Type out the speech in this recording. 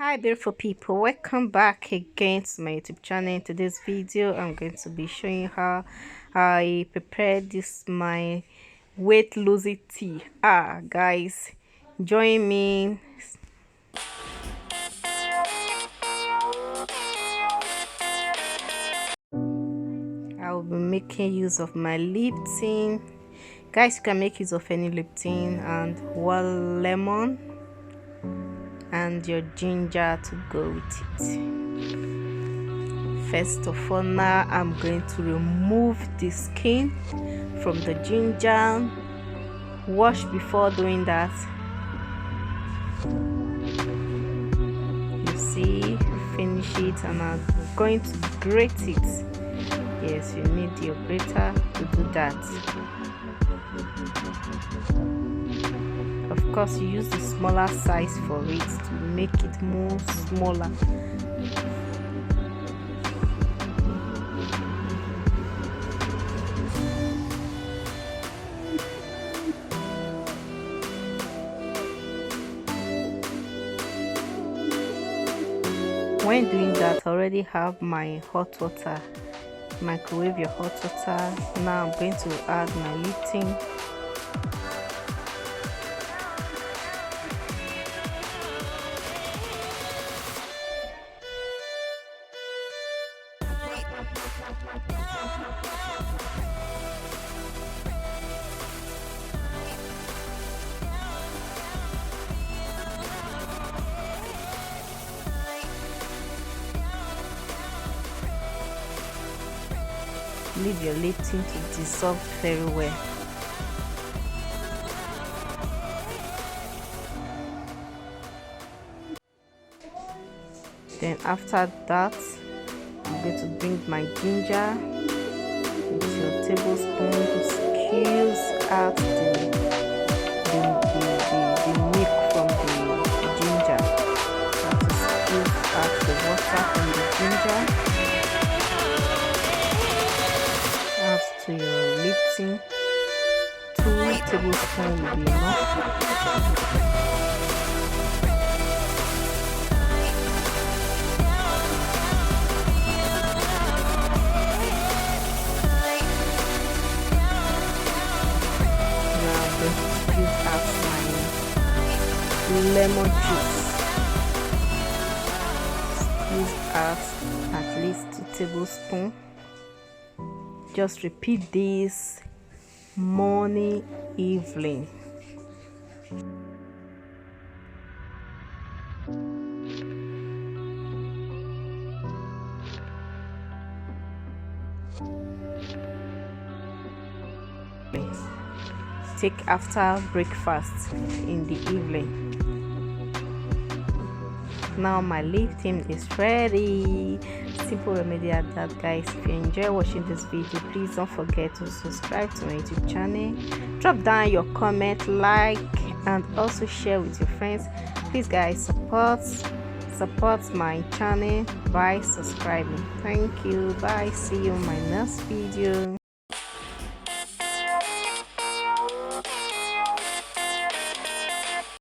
Hi beautiful people, welcome back again to my YouTube channel. In today's video I'm going to be showing how I prepared this my weight losing tea. Guys, join me. I will be making use of my Lipton. Guys, you can make use of any Lipton and one lemon and your ginger to go with it. First of all, now I'm going to remove the skin from the ginger. Wash before doing that. You see, finish it, and I'm going to grate it. Yes, you need your grater to do that. Of course, you use the smaller size for it to make it more smaller. When doing that, I already have my hot water. Microwave your hot water. Now I'm going to add my Lipton. Leave your Lipton to dissolve very well. Then after that, I'm going to bring my ginger with your tablespoon to squeeze out the milk from the ginger. You have to squeeze out the water from the ginger. Add to your Lipton. 2 tablespoons will be enough. Squeeze out my lemon juice. Squeeze out at least 2 tablespoons. Just repeat this morning, evening. Take after breakfast in the evening. Now my Lipton is ready. Simple remedy at that, guys. If you enjoy watching this video, please don't forget to subscribe to my YouTube channel. Drop down your comment, like, and also share with your friends. Please guys, support my channel by subscribing. Thank you. Bye. See you in my next video.